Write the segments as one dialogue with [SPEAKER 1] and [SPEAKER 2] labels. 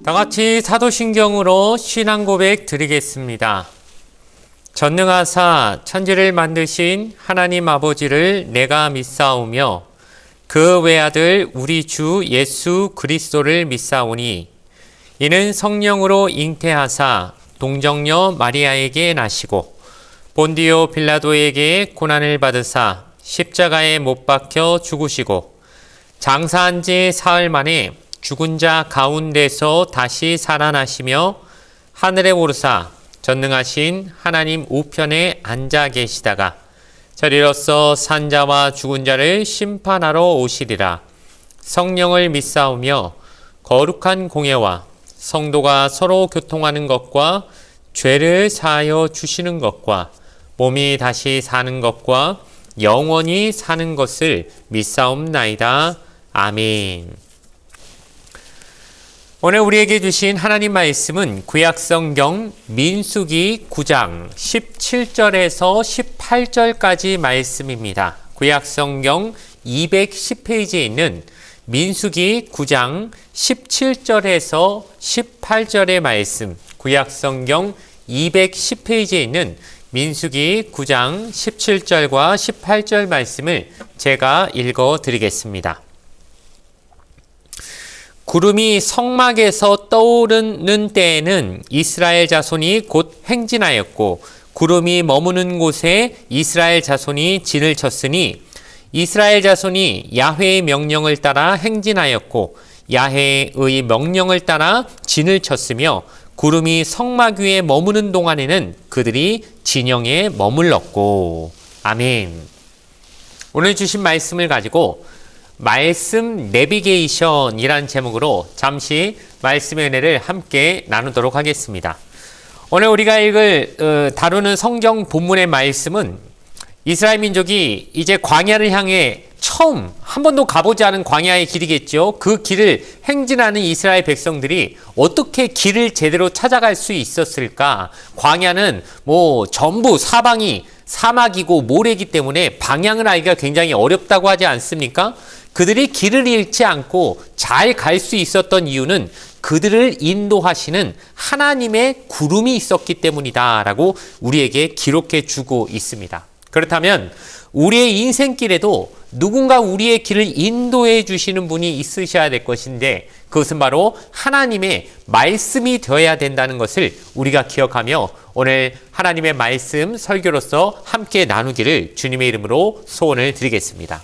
[SPEAKER 1] 다 같이 사도신경으로 신앙 고백 드리겠습니다. 전능하사 천지를 만드신 하나님 아버지를 내가 믿사오며 그 외아들 우리 주 예수 그리스도를 믿사오니 이는 성령으로 잉태하사 동정녀 마리아에게 나시고 본디오 빌라도에게 고난을 받으사 십자가에 못 박혀 죽으시고 장사한 지 사흘 만에 죽은 자 가운데서 다시 살아나시며 하늘에 오르사 전능하신 하나님 우편에 앉아 계시다가 저리로서 산 자와 죽은 자를 심판하러 오시리라. 성령을 믿사오며 거룩한 공예와 성도가 서로 교통하는 것과 죄를 사하여 주시는 것과 몸이 다시 사는 것과 영원히 사는 것을 믿사옵나이다. 아멘. 오늘 우리에게 주신 하나님 말씀은 구약성경 민수기 9장 17절에서 18절까지 말씀입니다. 구약성경 210페이지에 있는 민수기 9장 17절에서 18절의 말씀, 구약성경 210페이지에 있는 민수기 9장 17절과 18절 말씀을 제가 읽어 드리겠습니다. 구름이 성막에서 떠오르는 때에는 이스라엘 자손이 곧 행진하였고 구름이 머무는 곳에 이스라엘 자손이 진을 쳤으니 이스라엘 자손이 야훼의 명령을 따라 행진하였고 야훼의 명령을 따라 진을 쳤으며 구름이 성막 위에 머무는 동안에는 그들이 진영에 머물렀고. 아멘. 오늘 주신 말씀을 가지고 말씀 내비게이션이란 제목으로 잠시 말씀의 은혜를 함께 나누도록 하겠습니다. 오늘 우리가 다루는 성경 본문의 말씀은 이스라엘 민족이 이제 광야를 향해 처음 한 번도 가보지 않은 광야의 길이겠죠. 그 길을 행진하는 이스라엘 백성들이 어떻게 길을 제대로 찾아갈 수 있었을까? 광야는 전부 사방이 사막이고 모래이기 때문에 방향을 알기가 굉장히 어렵다고 하지 않습니까? 그들이 길을 잃지 않고 잘 갈 수 있었던 이유는 그들을 인도하시는 하나님의 구름이 있었기 때문이다라고 우리에게 기록해 주고 있습니다. 그렇다면 우리의 인생길에도 누군가 우리의 길을 인도해 주시는 분이 있으셔야 될 것인데 그것은 바로 하나님의 말씀이 되어야 된다는 것을 우리가 기억하며 오늘 하나님의 말씀 설교로서 함께 나누기를 주님의 이름으로 소원을 드리겠습니다.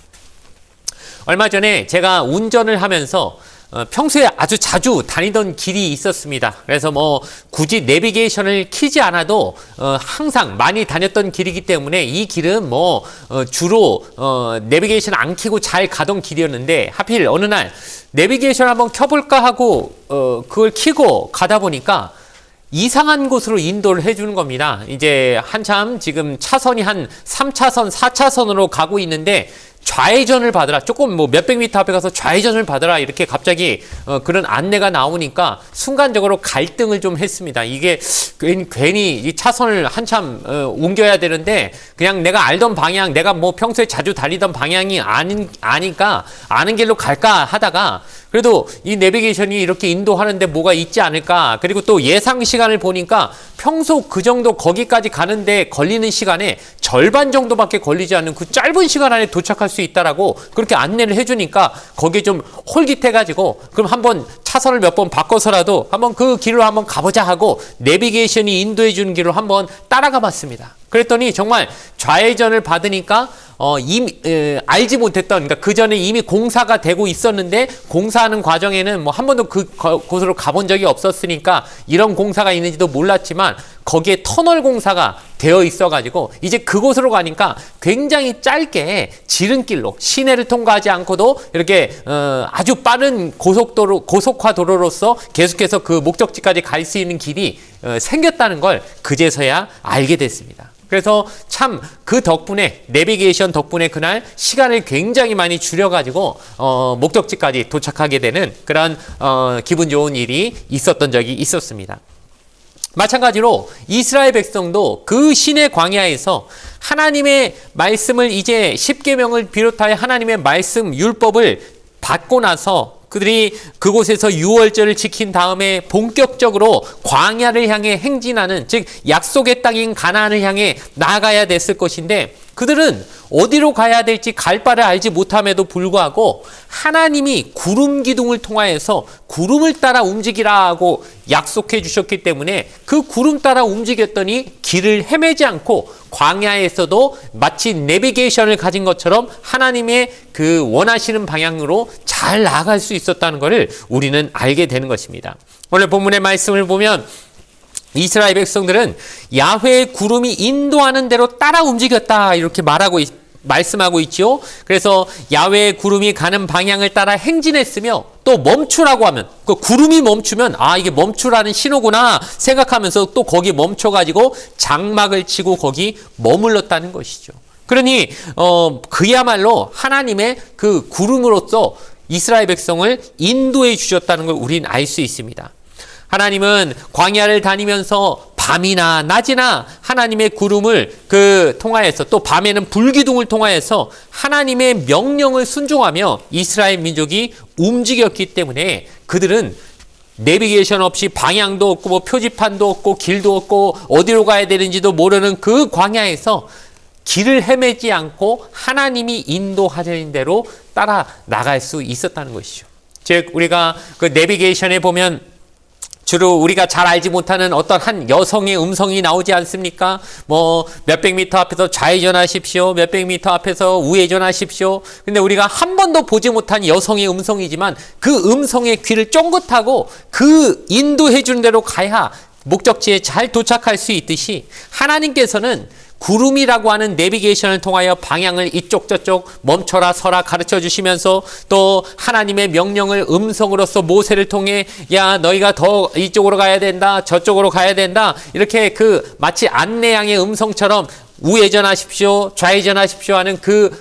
[SPEAKER 1] 얼마 전에 제가 운전을 하면서 평소에 아주 자주 다니던 길이 있었습니다. 그래서 굳이 내비게이션을 켜지 않아도 항상 많이 다녔던 길이기 때문에 이 길은 주로 내비게이션 안 켜고 잘 가던 길이었는데 하필 어느 날 내비게이션 한번 켜볼까 하고 그걸 켜고 가다 보니까 이상한 곳으로 인도를 해주는 겁니다. 이제 한참 지금 차선이 한 3차선, 4차선으로 가고 있는데 좌회전을 받으라. 조금 몇백 미터 앞에 가서 좌회전을 받으라. 이렇게 갑자기 그런 안내가 나오니까 순간적으로 갈등을 좀 했습니다. 이게 괜히 이 차선을 한참 옮겨야 되는데 그냥 내가 알던 방향, 내가 평소에 자주 달리던 방향이 아니까 아는 길로 갈까 하다가 그래도 이 내비게이션이 이렇게 인도하는데 뭐가 있지 않을까. 그리고 또 예상 시간을 보니까 평소 그 정도 거기까지 가는데 걸리는 시간에 절반 정도밖에 걸리지 않는 그 짧은 시간 안에 도착할 수 있다라고 그렇게 안내를 해주니까 거기에 좀 홀깃해가지고 그럼 한번 차선을 몇 번 바꿔서라도 한번 그 길로 한번 가보자 하고 내비게이션이 인도해 주는 길로 한번 따라가 봤습니다. 그랬더니 정말 좌회전을 받으니까 이미 알지 못했던, 그러니까 그 전에 이미 공사가 되고 있었는데 공사하는 과정에는 한 번도 그곳으로 가본 적이 없었으니까 이런 공사가 있는지도 몰랐지만 거기에 터널 공사가 되어 있어가지고 이제 그곳으로 가니까 굉장히 짧게 지름길로 시내를 통과하지 않고도 이렇게 아주 빠른 고속화 도로로서 계속해서 그 목적지까지 갈 수 있는 길이 생겼다는 걸 그제서야 알게 됐습니다. 그래서 참 그 덕분에 내비게이션 덕분에 그날 시간을 굉장히 많이 줄여가지고 목적지까지 도착하게 되는 그런 기분 좋은 일이 있었던 적이 있었습니다. 마찬가지로 이스라엘 백성도 그 신의 광야에서 하나님의 말씀을 이제 십계명을 비롯하여 하나님의 말씀 율법을 받고 나서 그들이 그곳에서 유월절을 지킨 다음에 본격적으로 광야를 향해 행진하는, 즉 약속의 땅인 가나안을 향해 나아가야 됐을 것인데, 그들은 어디로 가야 될지 갈 바를 알지 못함에도 불구하고 하나님이 구름 기둥을 통하여서 구름을 따라 움직이라고 약속해 주셨기 때문에 그 구름 따라 움직였더니 길을 헤매지 않고 광야에서도 마치 내비게이션을 가진 것처럼 하나님의 그 원하시는 방향으로 잘 나아갈 수 있었다는 것을 우리는 알게 되는 것입니다. 오늘 본문의 말씀을 보면 이스라엘 백성들은 야훼의 구름이 인도하는 대로 따라 움직였다 이렇게 말씀하고 있죠. 그래서 야훼의 구름이 가는 방향을 따라 행진했으며, 또 멈추라고 하면, 그 구름이 멈추면 이게 멈추라는 신호구나 생각하면서 또 거기 멈춰가지고 장막을 치고 거기 머물렀다는 것이죠. 그러니 그야말로 하나님의 그 구름으로서 이스라엘 백성을 인도해 주셨다는 걸 우리는 알 수 있습니다. 하나님은 광야를 다니면서 밤이나 낮이나 하나님의 구름을 통하여서, 또 밤에는 불기둥을 통하여서 하나님의 명령을 순종하며 이스라엘 민족이 움직였기 때문에 그들은 내비게이션 없이 방향도 없고 뭐 표지판도 없고 길도 없고 어디로 가야 되는지도 모르는 그 광야에서 길을 헤매지 않고 하나님이 인도하는 대로 따라 나갈 수 있었다는 것이죠. 즉 우리가 그 내비게이션에 보면 주로 우리가 잘 알지 못하는 어떤 한 여성의 음성이 나오지 않습니까? 뭐 몇백 미터 앞에서 좌회전하십시오. 몇백 미터 앞에서 우회전하십시오. 근데 우리가 한 번도 보지 못한 여성의 음성이지만 그 음성의 귀를 쫑긋하고 그 인도해 주는 대로 가야 목적지에 잘 도착할 수 있듯이, 하나님께서는 구름이라고 하는 내비게이션을 통하여 방향을 이쪽 저쪽 멈춰라 서라 가르쳐 주시면서, 또 하나님의 명령을 음성으로서 모세를 통해 야 너희가 더 이쪽으로 가야 된다 저쪽으로 가야 된다 이렇게 마치 안내양의 음성처럼 우회전하십시오 좌회전하십시오 하는 그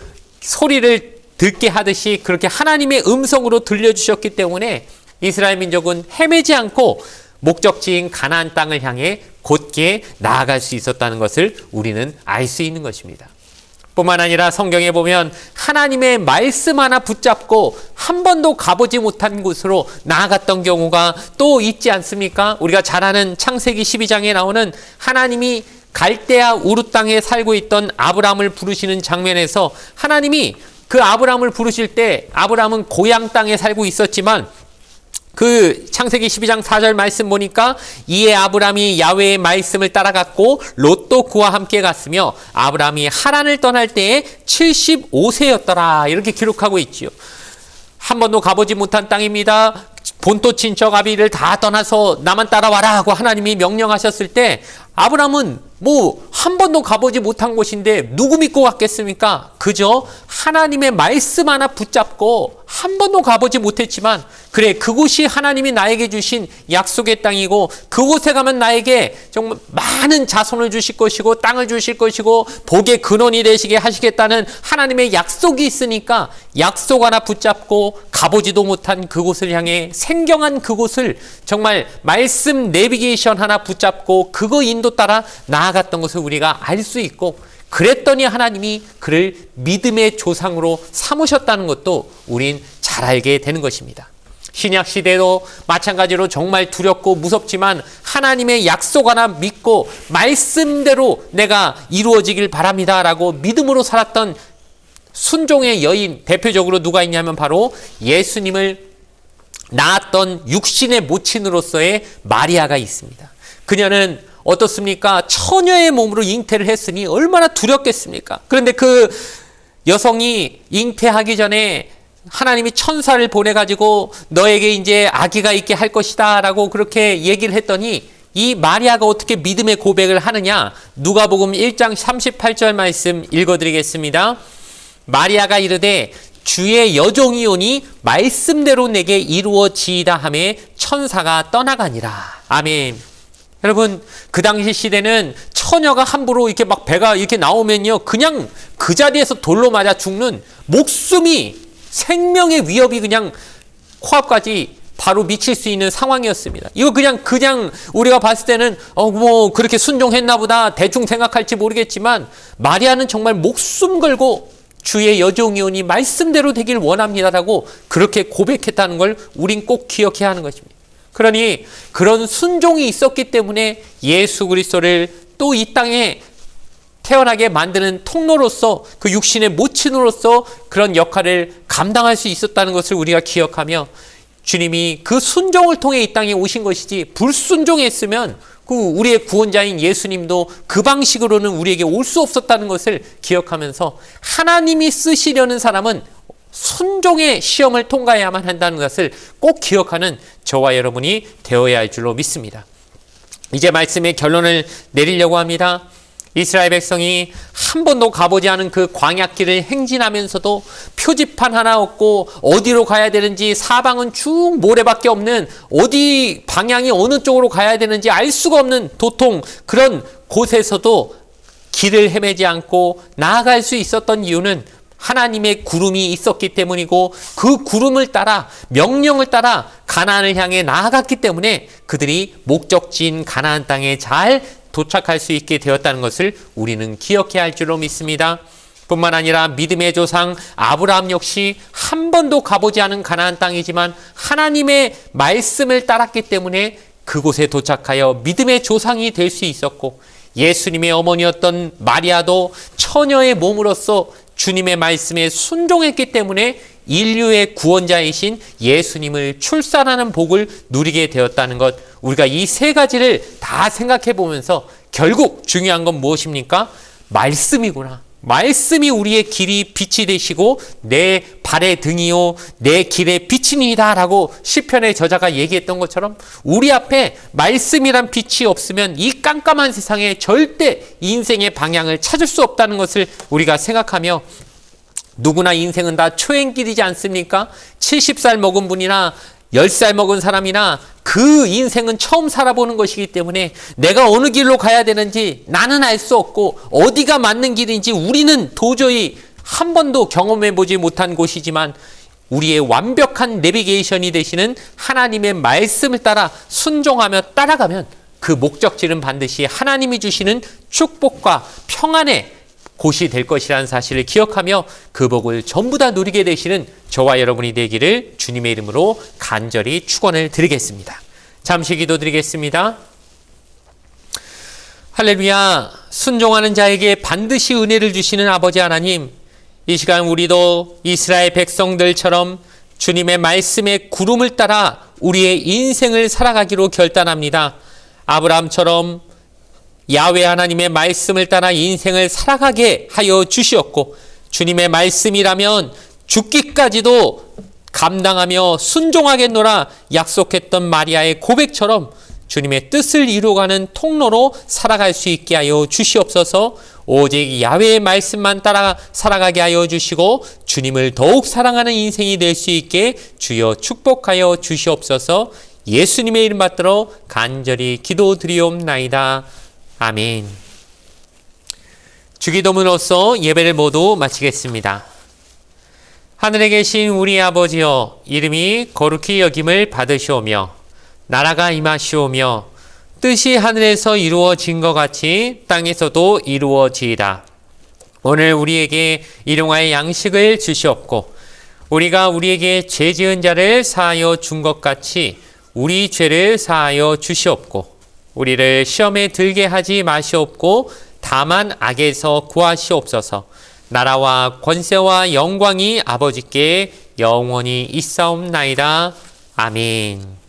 [SPEAKER 1] 소리를 듣게 하듯이 그렇게 하나님의 음성으로 들려주셨기 때문에 이스라엘 민족은 헤매지 않고 목적지인 가나안 땅을 향해 곧게 나아갈 수 있었다는 것을 우리는 알 수 있는 것입니다. 뿐만 아니라 성경에 보면 하나님의 말씀 하나 붙잡고 한 번도 가보지 못한 곳으로 나아갔던 경우가 또 있지 않습니까? 우리가 잘 아는 창세기 12장에 나오는 하나님이 갈대아 우르 땅에 살고 있던 아브라함을 부르시는 장면에서 하나님이 그 아브라함을 부르실 때 아브라함은 고향 땅에 살고 있었지만 그 창세기 12장 4절 말씀 보니까 이에 아브라함이 야훼의 말씀을 따라갔고 롯도 그와 함께 갔으며 아브라함이 하란을 떠날 때에 75세였더라 이렇게 기록하고 있지요. 한 번도 가보지 못한 땅입니다. 본토 친척 아비를 다 떠나서 나만 따라와라 하고 하나님이 명령하셨을 때 아브라함은 한 번도 가보지 못한 곳인데 누구 믿고 갔겠습니까? 그저 하나님의 말씀 하나 붙잡고 한 번도 가보지 못했지만 그래 그곳이 하나님이 나에게 주신 약속의 땅이고 그곳에 가면 나에게 정말 많은 자손을 주실 것이고 땅을 주실 것이고 복의 근원이 되시게 하시겠다는 하나님의 약속이 있으니까 약속 하나 붙잡고 가보지도 못한 그곳을 향해 생경한 그곳을 정말 말씀 내비게이션 하나 붙잡고 그거 인도 따라 나아갔던 것을 우리가 알 수 있고 그랬더니 하나님이 그를 믿음의 조상으로 삼으셨다는 것도 우린 잘 알게 되는 것입니다. 신약 시대도 마찬가지로 정말 두렵고 무섭지만 하나님의 약속 하나 믿고 말씀대로 내가 이루어지길 바랍니다라고 믿음으로 살았던 순종의 여인, 대표적으로 누가 있냐면 바로 예수님을 낳았던 육신의 모친으로서의 마리아가 있습니다. 그녀는 어떻습니까? 처녀의 몸으로 잉태를 했으니 얼마나 두렵겠습니까? 그런데 그 여성이 잉태하기 전에 하나님이 천사를 보내가지고 너에게 이제 아기가 있게 할 것이다 라고 그렇게 얘기를 했더니 이 마리아가 어떻게 믿음의 고백을 하느냐? 누가복음 1장 38절 말씀 읽어드리겠습니다. 마리아가 이르되 주의 여종이오니 말씀대로 내게 이루어지이다 하매 천사가 떠나가니라. 아멘. 여러분 그 당시 시대는 처녀가 함부로 이렇게 막 배가 이렇게 나오면요 그냥 그 자리에서 돌로 맞아 죽는 목숨이 생명의 위협이 그냥 코앞까지 바로 미칠 수 있는 상황이었습니다. 이거 그냥 우리가 봤을 때는 뭐 그렇게 순종했나 보다 대충 생각할지 모르겠지만 마리아는 정말 목숨 걸고 주의 여종이오니 말씀대로 되길 원합니다라고 그렇게 고백했다는 걸 우린 꼭 기억해야 하는 것입니다. 그러니 그런 순종이 있었기 때문에 예수 그리스도를 또 이 땅에 태어나게 만드는 통로로서 그 육신의 모친으로서 그런 역할을 감당할 수 있었다는 것을 우리가 기억하며 주님이 그 순종을 통해 이 땅에 오신 것이지 불순종했으면 그 우리의 구원자인 예수님도 그 방식으로는 우리에게 올 수 없었다는 것을 기억하면서 하나님이 쓰시려는 사람은 순종의 시험을 통과해야만 한다는 것을 꼭 기억하는 저와 여러분이 되어야 할 줄로 믿습니다. 이제 말씀의 결론을 내리려고 합니다. 이스라엘 백성이 한 번도 가보지 않은 그 광야길을 행진하면서도 표지판 하나 없고 어디로 가야 되는지 사방은 쭉 모래밖에 없는 어디 방향이 어느 쪽으로 가야 되는지 알 수가 없는 도통 그런 곳에서도 길을 헤매지 않고 나아갈 수 있었던 이유는 하나님의 구름이 있었기 때문이고 그 구름을 따라 명령을 따라 가나안을 향해 나아갔기 때문에 그들이 목적지인 가나안 땅에 잘 도착할 수 있게 되었다는 것을 우리는 기억해야 할 줄로 믿습니다. 뿐만 아니라 믿음의 조상 아브라함 역시 한 번도 가보지 않은 가나안 땅이지만 하나님의 말씀을 따랐기 때문에 그곳에 도착하여 믿음의 조상이 될 수 있었고 예수님의 어머니였던 마리아도 처녀의 몸으로서 주님의 말씀에 순종했기 때문에 인류의 구원자이신 예수님을 출산하는 복을 누리게 되었다는 것, 우리가 이 세 가지를 다 생각해 보면서 결국 중요한 건 무엇입니까? 말씀이구나. 말씀이 우리의 길이 빛이 되시고 내 발의 등이요 내 길의 빛이니이다 라고 시편의 저자가 얘기했던 것처럼 우리 앞에 말씀이란 빛이 없으면 이 깜깜한 세상에 절대 인생의 방향을 찾을 수 없다는 것을 우리가 생각하며 누구나 인생은 다 초행길이지 않습니까? 70살 먹은 분이나 10살 먹은 사람이나 그 인생은 처음 살아보는 것이기 때문에 내가 어느 길로 가야 되는지 나는 알 수 없고 어디가 맞는 길인지 우리는 도저히 한 번도 경험해보지 못한 곳이지만 우리의 완벽한 내비게이션이 되시는 하나님의 말씀을 따라 순종하며 따라가면 그 목적지는 반드시 하나님이 주시는 축복과 평안의 곳이 될 것이라는 사실을 기억하며 그 복을 전부 다 누리게 되시는 저와 여러분이 되기를 주님의 이름으로 간절히 축원을 드리겠습니다. 잠시 기도드리겠습니다. 할렐루야. 순종하는 자에게 반드시 은혜를 주시는 아버지 하나님, 이 시간 우리도 이스라엘 백성들처럼 주님의 말씀의 구름을 따라 우리의 인생을 살아가기로 결단합니다. 아브라함처럼 야훼 하나님의 말씀을 따라 인생을 살아가게 하여 주시었고 주님의 말씀이라면 죽기까지도 감당하며 순종하겠노라 약속했던 마리아의 고백처럼 주님의 뜻을 이루어가는 통로로 살아갈 수 있게 하여 주시옵소서. 오직 야훼의 말씀만 따라 살아가게 하여 주시고 주님을 더욱 사랑하는 인생이 될 수 있게 주여 축복하여 주시옵소서. 예수님의 이름 받들어 간절히 기도드리옵나이다. 아멘. 주기도문으로서 예배를 모두 마치겠습니다. 하늘에 계신 우리 아버지여, 이름이 거룩히 여김을 받으시오며 나라가 임하시오며 뜻이 하늘에서 이루어진 것 같이 땅에서도 이루어지이다. 오늘 우리에게 일용할 양식을 주시옵고 우리가 우리에게 죄 지은 자를 사하여 준 것 같이 우리 죄를 사하여 주시옵고 우리를 시험에 들게 하지 마시옵고 다만 악에서 구하시옵소서. 나라와 권세와 영광이 아버지께 영원히 있사옵나이다. 아멘.